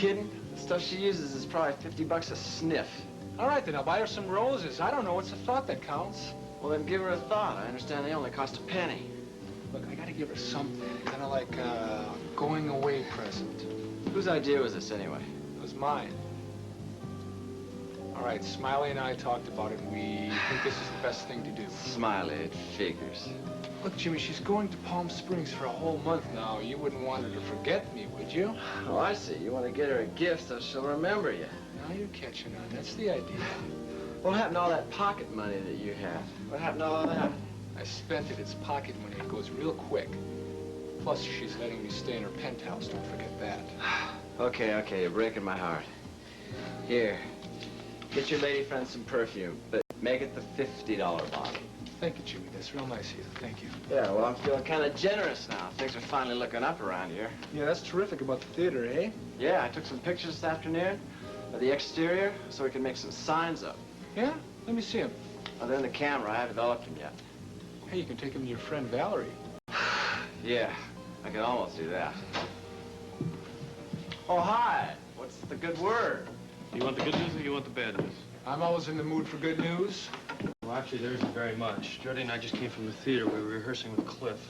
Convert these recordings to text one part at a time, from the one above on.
kidding? The stuff she uses is probably 50 bucks a sniff. All right, then I'll buy her some roses. I don't know, it's a thought that counts. Well, then give her a thought. I understand they only cost a penny. Look, I gotta give her something, kind of like a going-away present. Whose idea was this, anyway? It was mine. All right, Smiley and I talked about it. We think this is the best thing to do. Smiley, it figures. Look, Jimmy, she's going to Palm Springs for a whole month now. You wouldn't want her to forget me, would you? Oh, I see. You want to get her a gift so she'll remember you. Now you're catching on. That's the idea. What happened to all that pocket money that you had? What happened to all that? I spent it. It's pocket money. It goes real quick. Plus, she's letting me stay in her penthouse. Don't forget that. Okay, you're breaking my heart. Here, get your lady friend some perfume, but make it the $50 bottle. Thank you, Jimmy. That's real nice of you. Thank you. Yeah, well, I'm feeling kind of generous now. Things are finally looking up around here. Yeah, that's terrific about the theater, eh? Yeah, I took some pictures this afternoon of the exterior so we can make some signs up. Yeah? Let me see them. Oh, they're in the camera. I haven't developed them yet. Hey, you can take them to your friend Valerie. Yeah, I can almost do that. Oh, hi. What's the good word? You want the good news or you want the bad news? I'm always in the mood for good news. Well, actually, there isn't very much. Jody and I just came from the theater. We were rehearsing with Cliff.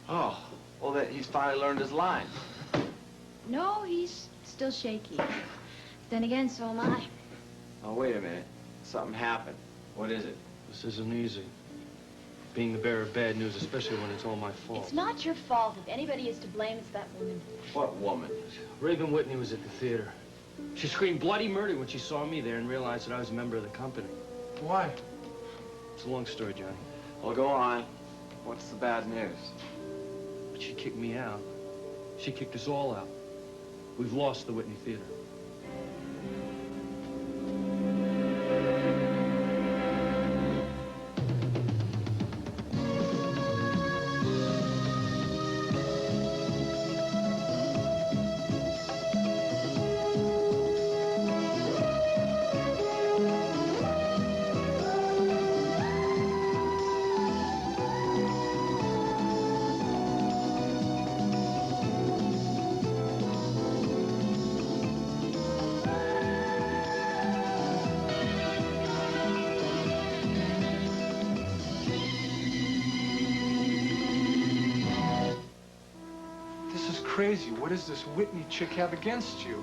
Oh, well, he's finally learned his lines. No, he's still shaky. Then again, so am I. Oh, wait a minute. Something happened. What is it? This isn't easy. Being the bearer of bad news, especially when it's all my fault. It's not your fault. If anybody is to blame, it's that woman. What woman? Raven Whitney was at the theater. She screamed bloody murder when she saw me there and realized that I was a member of the company. Why? It's a long story, Johnny. Well, go on. What's the bad news? But she kicked me out. She kicked us all out. We've lost the Whitney Theater. Crazy. What does this Whitney chick have against you?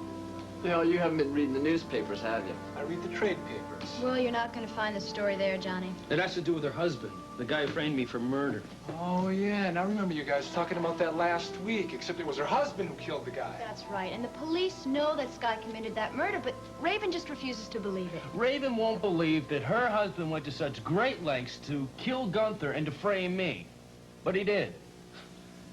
You know, you haven't been reading the newspapers, have you? I read the trade papers. Well, you're not going to find the story there, Johnny. It has to do with her husband, the guy who framed me for murder. Oh, yeah. Now, I remember you guys talking about that last week, except it was her husband who killed the guy. That's right. And the police know that Sky committed that murder, but Raven just refuses to believe it. Raven won't believe that her husband went to such great lengths to kill Gunther and to frame me. But he did.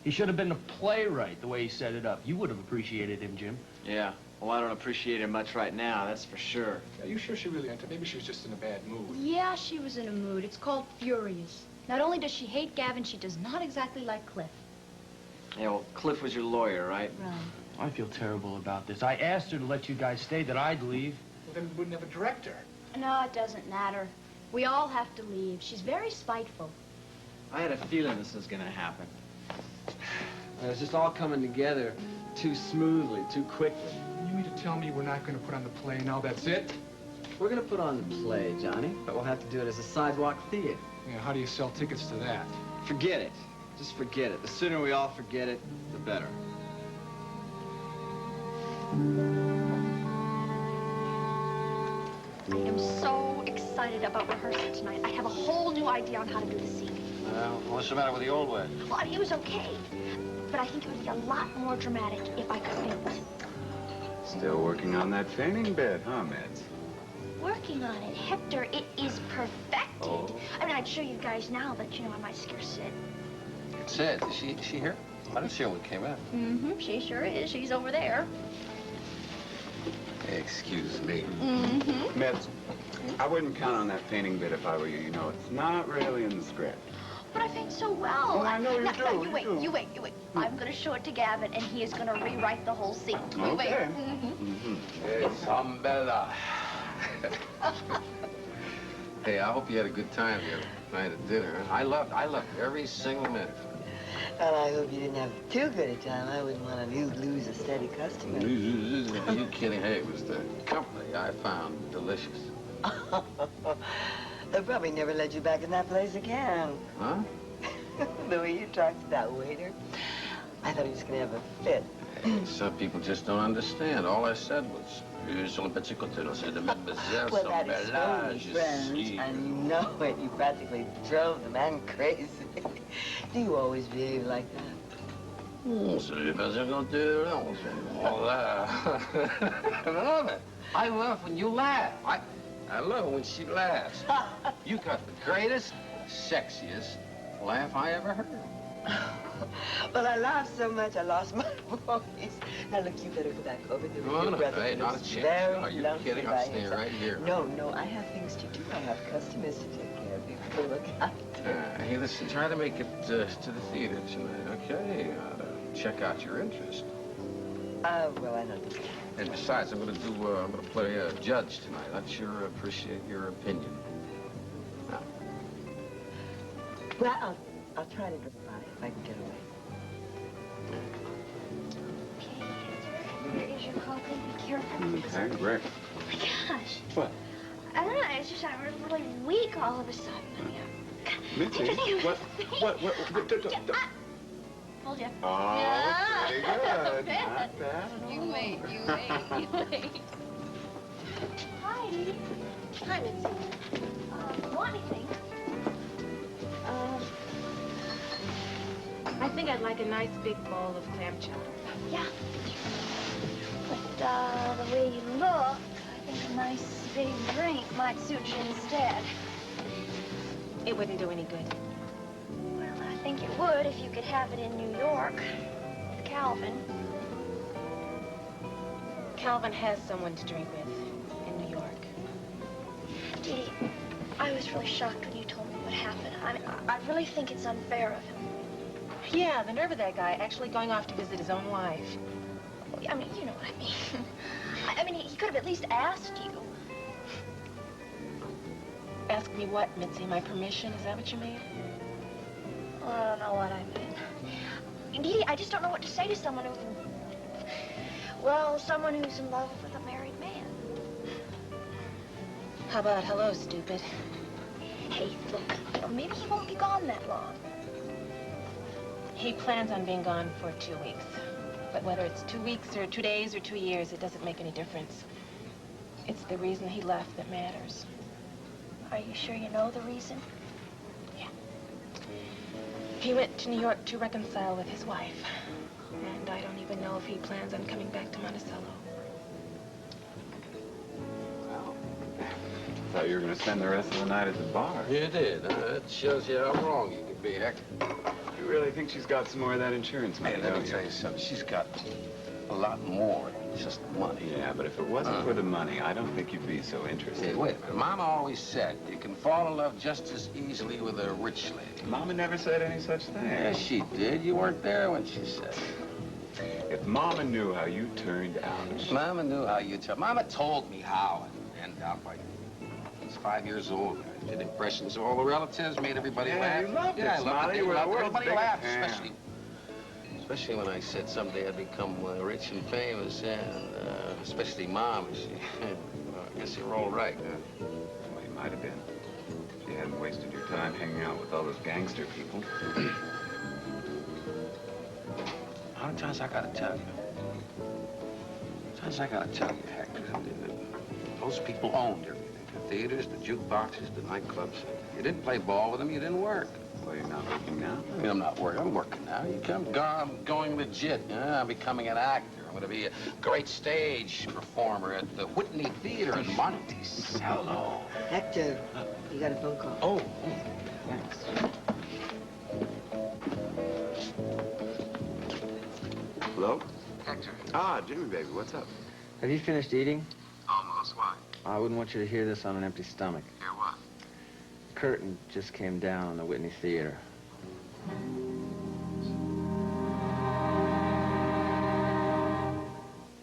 He should have been a playwright, the way he set it up. You would have appreciated him, Jim. Yeah. Well, I don't appreciate him much right now, that's for sure. Are you sure she really entered? Maybe she was just in a bad mood. Yeah, she was in a mood. It's called furious. Not only does she hate Gavin, she does not exactly like Cliff. Yeah, well, Cliff was your lawyer, right? Right. I feel terrible about this. I asked her to let you guys stay, that I'd leave. Well, then we wouldn't have a director. No, it doesn't matter. We all have to leave. She's very spiteful. I had a feeling this was gonna happen. It's just all coming together too smoothly, too quickly. You mean to tell me we're not going to put on the play now, that's it? We're gonna put on the play, Johnny, but we'll have to do it as a sidewalk theater. Yeah, how do you sell tickets to that? Forget it. Just forget it. The sooner we all forget it, the better. I am so excited about rehearsal tonight. I have a whole new idea on how to do the scene. Well, what's the matter with the old way? Well, I mean, it was okay, but I think it would be a lot more dramatic if I could faint. Still working on that fainting bit, huh, Mitz? Working on it. Hector, it is perfected. Oh. I mean, I'd show you guys now, but, you know, I might scare Sid. Sid, is she here? I didn't see her when we came in. Mm-hmm, she sure is. She's over there. Excuse me. Mm-hmm. Mitz, I wouldn't count on that fainting bit if I were you. You know, it's not really in the script. But I faint so well. Oh, I know you now, do. No, you wait. I'm going to show it to Gavin, and he is going to rewrite the whole scene. You wait. Okay. Mm-hmm. Hey, Sambella. Hey, I hope you had a good time the other night at dinner. I loved every single minute. Well, I hope you didn't have too good a time. I wouldn't want to lose a steady customer. Are you kidding? Hey, it was the company I found delicious. They'll probably never let you back in that place again. Huh? The way you talked to that waiter, I thought he was going to have a fit. Hey, some people just don't understand. All I said was, sur le petit côté, c'est de mademoiselle, Well, that is so French, and you know it. You practically drove the man crazy. Do you always behave like that? C'est le petit côté, all that. I love it. I love when you laugh. I love when she laughs. You got the greatest, sexiest laugh I ever heard. Well, I laughed so much I lost my voice. Now, look, you better go back over there with No, your no, brother. hey, not a chance. Are you kidding? I'm staying right here. No, I have things to do. I have customers to take care of. You better look after. Hey, listen, try to make it to the theater tonight, okay? Check out your interest. Well, I don't think. And besides, I'm gonna play a judge tonight. I'd sure appreciate your opinion. Now. Well, I'll try to drop by if I can get away. Okay, here's your coffee. Be careful. Okay, Rick. Oh my gosh. What? I don't know. It's just I'm really weak all of a sudden. Mitzi, what? Hold you. Oh, pretty good. Not bad at all. You wait. Hi, Didi. Hi, Mitzi. Want anything? I think I'd like a nice big bowl of clam chowder. Yeah. But the way you look, I think a nice big drink might suit you instead. It wouldn't do any good. Well, I think it would if you could have it in New York with Calvin. Calvin has someone to drink with in New York. Didi, I was really shocked when you told me what happened. I mean, I really think it's unfair of him. Yeah, the nerve of that guy actually going off to visit his own wife. I mean, you know what I mean. I mean, he could have at least asked you. Ask me what, Mitzi? My permission? Is that what you mean? Well, I don't know what I mean. Didi, I just don't know what to say to someone who... Well, someone who's in love with a married man. How about hello, stupid? Hey, look, you know, maybe he won't be gone that long. He plans on being gone for 2 weeks. But whether it's 2 weeks or 2 days or 2 years, it doesn't make any difference. It's the reason he left that matters. Are you sure you know the reason? Yeah. He went to New York to reconcile with his wife. And I don't even know if he plans on coming back to Monticello. Well, I thought you were going to spend the rest of the night at the bar. You did. That shows you how wrong you can be, Heck. You really think she's got some more of that insurance money, Hey, let don't me you? tell you something. She's got a lot more than just money. Yeah, but if it wasn't for the money, I don't think you'd be so interested. Hey, wait a minute. Mama always said you can fall in love just as easily with a rich lady. Mama never said any such thing. Yes, she did. You weren't there when she said it. If Mama knew how you turned out. Mama knew how you tell. Mama told me how and out like I was 5 years old. I did impressions of all the relatives, made everybody laugh. You loved it, I loved Smiley. it. You were the world's Everybody biggest laughed, fan. especially when I said someday I'd become rich and famous, and especially Mom. She, I guess you were all right. Well, you might have been. If you hadn't wasted your time hanging out with all those gangster people. How many times I gotta tell you? Sometimes I gotta tell you, Heck, those people owned everything. The theaters, the jukeboxes, the nightclubs. You didn't play ball with them, you didn't work. Well, you're not working now? I mean, I'm not working. I'm working now. I'm going legit. I'm becoming an actor. I'm going to be a great stage performer at the Whitney Theater in Monticello. Hector, you got a phone call. Oh, thanks. Hello? Hector. Ah, Jimmy, baby, what's up? Have you finished eating? Almost. Why? I wouldn't want you to hear this on an empty stomach. Hear what? Curtain just came down on the Whitney Theater.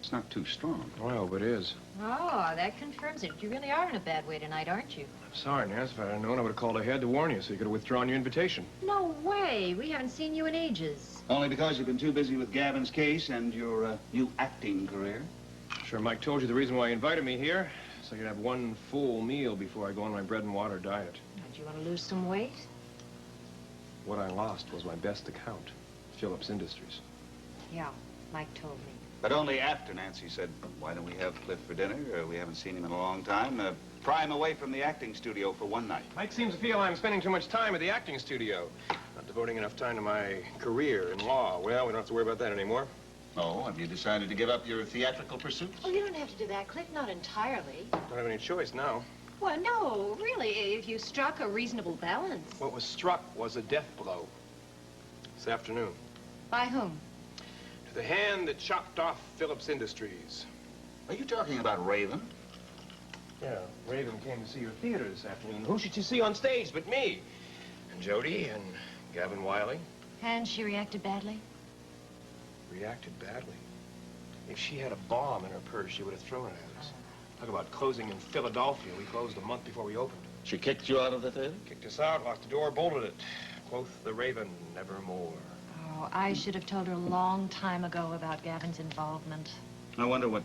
It's not too strong. Well, but it is. Oh, that confirms it. You really are in a bad way tonight, aren't you? I'm sorry, Nance. If I had known, I would have called ahead to warn you so you could have withdrawn your invitation. No way. We haven't seen you in ages. Only because you've been too busy with Gavin's case and your new acting career. Sure, Mike told you the reason why he invited me here, so I could have one full meal before I go on my bread and water diet. Do you want to lose some weight? What I lost was my best account, Phillips Industries. Yeah, Mike told me. But only after Nancy said, why don't we have Cliff for dinner? We haven't seen him in a long time. Pry him away from the acting studio for one night. Mike seems to feel I'm spending too much time at the acting studio. Not devoting enough time to my career in law. Well, we don't have to worry about that anymore. Oh, have you decided to give up your theatrical pursuits? Oh, you don't have to do that, Cliff. Not entirely. Don't have any choice now. Well, no, really. If you struck a reasonable balance. What was struck was a death blow. This afternoon. By whom? To the hand that chopped off Phillips Industries. Are you talking about Raven? Yeah, Raven came to see your theater this afternoon. Who should she see on stage but me? And Jody and Gavin Wiley. And she reacted badly? Reacted badly. If she had a bomb in her purse, she would have thrown it at us. Talk about closing in Philadelphia. We closed a month before we opened. She kicked you out of the theater? Kicked us out, locked the door, bolted it. Quoth the Raven, nevermore. Oh, I should have told her a long time ago about Gavin's involvement. I wonder what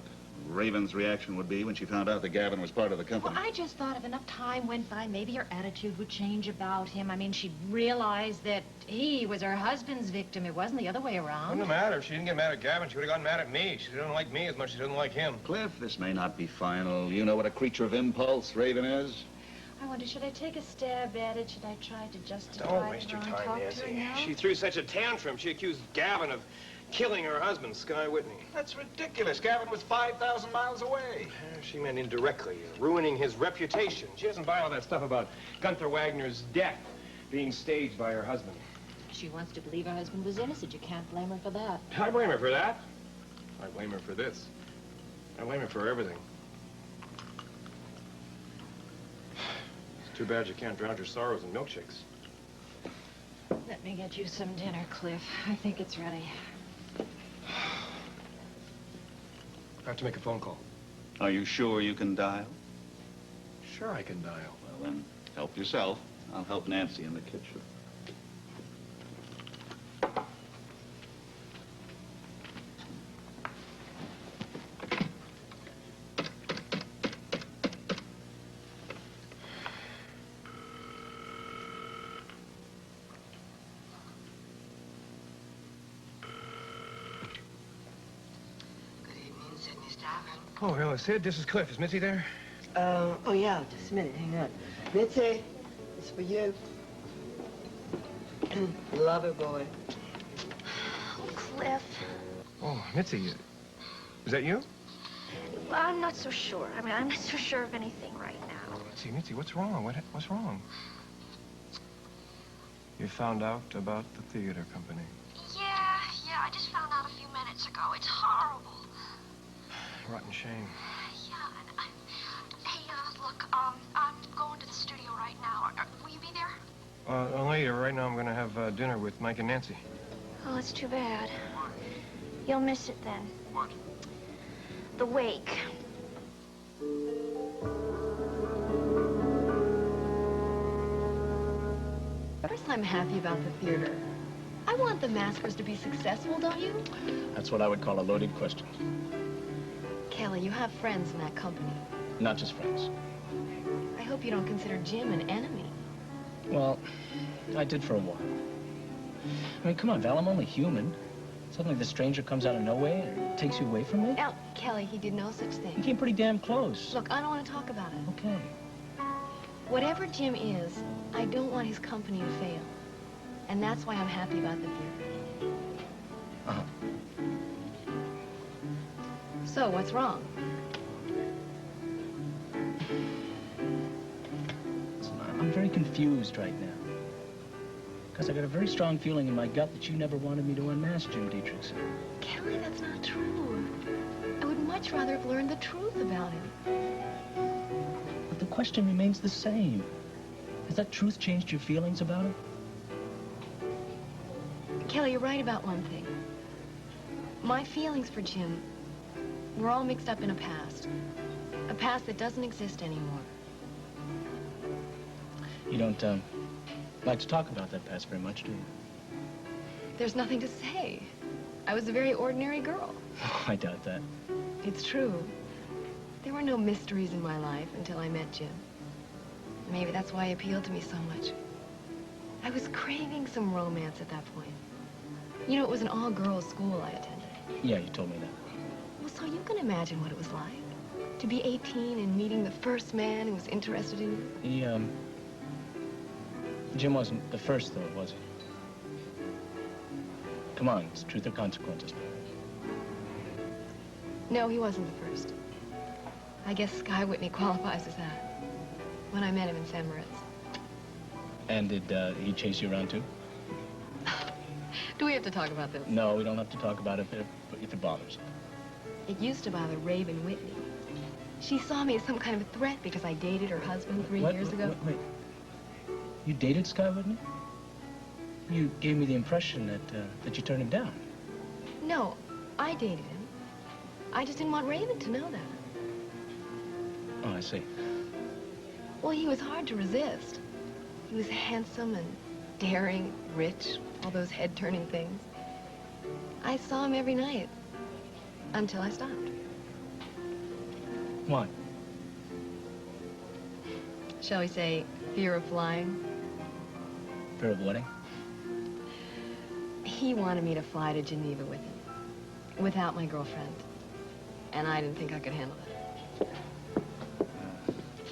Raven's reaction would be when she found out that Gavin was part of the company. Well, I just thought if enough time went by, maybe her attitude would change about him. I mean, she'd realize that he was her husband's victim. It wasn't the other way around. Wouldn't matter. If she didn't get mad at Gavin, she would have gotten mad at me. She doesn't like me as much as she doesn't like him. Cliff, this may not be final. You know what a creature of impulse Raven is? I wonder, should I take a stab at it? Should I try to justify Don't waste your time, Nancy. She threw such a tantrum. She accused Gavin of killing her husband, Sky Whitney. That's ridiculous. Gavin was 5,000 miles away. She meant indirectly, ruining his reputation. She doesn't buy all that stuff about Gunther Wagner's death being staged by her husband. She wants to believe her husband was innocent. You can't blame her for that. I blame her for that. I blame her for this. I blame her for everything. It's too bad you can't drown your sorrows in milkshakes. Let me get you some dinner, Cliff. I think it's ready. I have to make a phone call. Are you sure you can dial? Sure I can dial. Well, then, help yourself. I'll help Nancy in the kitchen. Oh, hello, Sid. This is Cliff. Is Mitzi there? Oh, yeah, just a minute. Hang on. Mitzi, it's for you. Lover boy. Oh, Cliff. Oh, Mitzi. Is that you? Well, I'm not so sure. I mean, I'm not so sure of anything right now. Mitzi, what's wrong? What's wrong? You found out about the theater company. Yeah, I just found out a few minutes ago. It's horrible. Rotten shame. Yeah, and hey, look, I'm going to the studio right now. Will you be there? Later. Right now I'm gonna have dinner with Mike and Nancy. Oh, that's too bad. You'll miss it then. What? The wake. First, I'm happy about the theater. I want the maskers to be successful, don't you? That's what I would call a loaded question. Kelly, you have friends in that company. Not just friends. I hope you don't consider Jim an enemy. Well, I did for a while. I mean, come on, Val, I'm only human. Suddenly this stranger comes out of nowhere and takes you away from me? Now, Kelly, he did no such thing. He came pretty damn close. Look, I don't want to talk about it. Okay. Whatever Jim is, I don't want his company to fail. And that's why I'm happy about the theater. Uh-huh. So, what's wrong? I'm very confused right now. Because I got a very strong feeling in my gut that you never wanted me to unmask Jim Dietrichson. Kelly, that's not true. I would much rather have learned the truth about him. But the question remains the same. Has that truth changed your feelings about him? Kelly, you're right about one thing. My feelings for Jim We're all mixed up in a past. A past that doesn't exist anymore. You don't, like to talk about that past very much, do you? There's nothing to say. I was a very ordinary girl. Oh, I doubt that. It's true. There were no mysteries in my life until I met Jim. Maybe that's why he appealed to me so much. I was craving some romance at that point. You know, it was an all-girls school I attended. Yeah, you told me that. Well, so you can imagine what it was like. To be 18 and meeting the first man who was interested in you. Jim wasn't the first, though, was he? Come on, it's truth or consequences. No, he wasn't the first. I guess Sky Whitney qualifies as that. When I met him in San Moritz. And did he chase you around, too? Do we have to talk about this? No, we don't have to talk about it if it bothers. It used to bother Raven Whitney. She saw me as some kind of a threat because I dated her husband 3 years ago. Wait. You dated Sky Whitney? You gave me the impression that you turned him down. No, I dated him. I just didn't want Raven to know that. Oh, I see. Well, he was hard to resist. He was handsome and daring, rich, all those head-turning things. I saw him every night until I stopped. Why? Shall we say, fear of flying? Fear of wedding? He wanted me to fly to Geneva with him, without my girlfriend. And I didn't think I could handle it.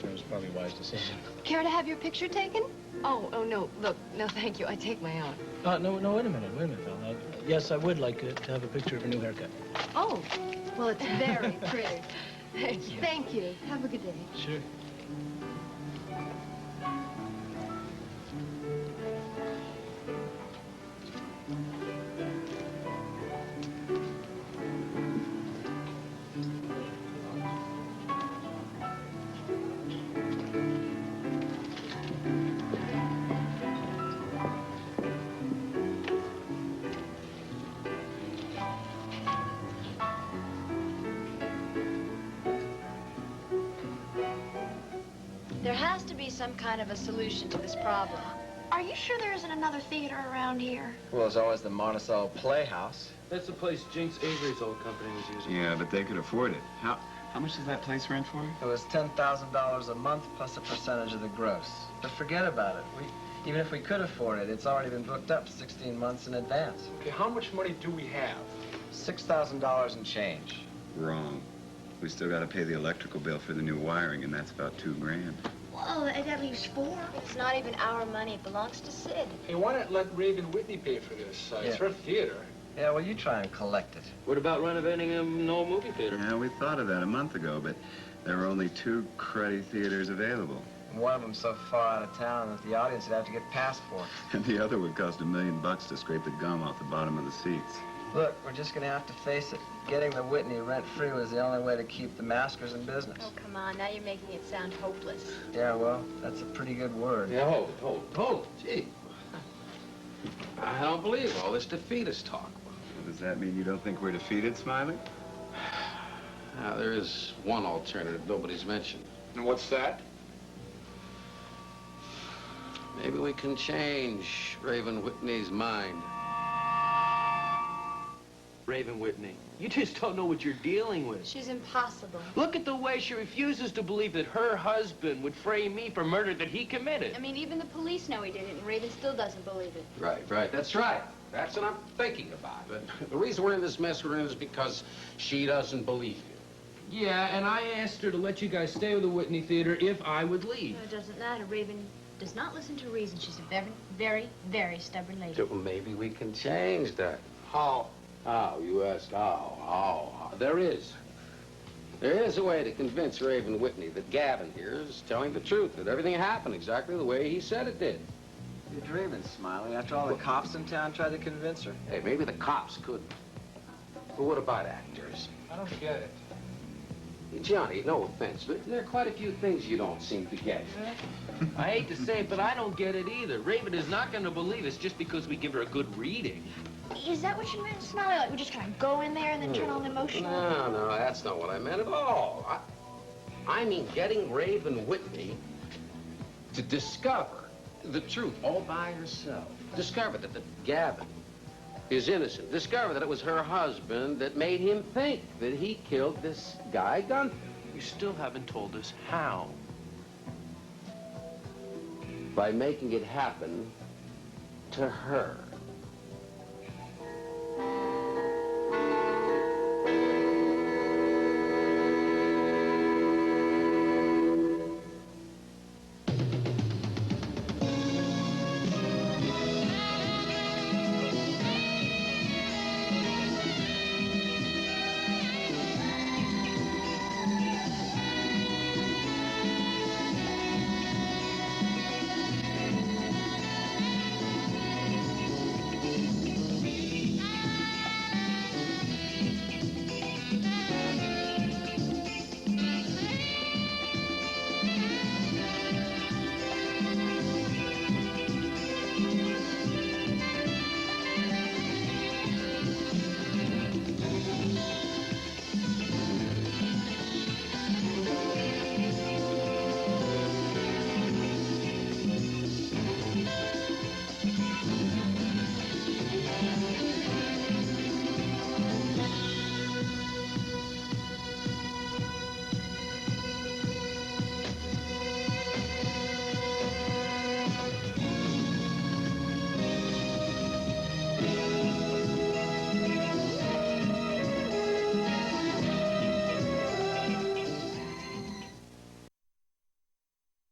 That was probably a wise decision. Care to have your picture taken? Oh, no, look, no, thank you. I take my own. No, wait a minute, Val. Yes, I would like to have a picture of a new haircut. Oh, well, it's very pretty. Thank you. Have a good day. Sure. There has to be some kind of a solution to this problem. Are you sure there isn't another theater around here? Well, there's always the Monticello Playhouse. That's the place Jinx Avery's old company was using. Yeah, but they could afford it. How much does that place rent for? It was $10,000 a month plus a percentage of the gross. But forget about it. Even if we could afford it, it's already been booked up 16 months in advance. Okay, how much money do we have? $6,000 and change. Wrong. We still got to pay the electrical bill for the new wiring, and that's about $2 grand. Well, that leaves 4. It's not even our money. It belongs to Sid. Hey, why not let Raven Whitney pay for this? It's her theater. Yeah, well, you try and collect it. What about renovating an old movie theater? Yeah, we thought of that a month ago, but there were only 2 cruddy theaters available. And one of them so far out of town that the audience would have to get passed for. And the other would cost $1 million to scrape the gum off the bottom of the seats. Look, we're just gonna have to face it. Getting the Whitney rent-free was the only way to keep the Maskers in business. Oh, come on. Now you're making it sound hopeless. Yeah, well, that's a pretty good word. Yeah, hold it. Gee. I don't believe all this defeatist talk. Well, does that mean you don't think we're defeated, Smiley? Now, there is one alternative nobody's mentioned. And what's that? Maybe we can change Raven Whitney's mind. Raven Whitney, you just don't know what you're dealing with. She's impossible. Look at the way she refuses to believe that her husband would frame me for murder that he committed. I mean, even the police know he did it, and Raven still doesn't believe it. Right. That's right. That's what I'm thinking about. But the reason we're in this mess we're in is because she doesn't believe you. Yeah, and I asked her to let you guys stay with the Whitney Theater if I would leave. No, it doesn't matter. Raven does not listen to reason. She's a very, very, very stubborn lady. Well, maybe we can change that. How? How? You asked how. There is a way to convince Raven Whitney that Gavin here is telling the truth, that everything happened exactly the way he said it did. You're dreaming, Smiley. After all the cops in town tried to convince her. Hey, maybe the cops couldn't. But what about actors? I don't get it. Johnny, no offense, but there are quite a few things you don't seem to get. I hate to say it, but I don't get it either. Raven is not going to believe us just because we give her a good reading. Is that what you meant, Smiley? Like we just kind of go in there and then turn on the emotional? No, that's not what I meant at all. I mean getting Raven Whitney to discover the truth all by herself. Discover that Gavin is innocent. Discover that it was her husband that made him think that he killed this guy, Gunther. You still haven't told us how. By making it happen to her.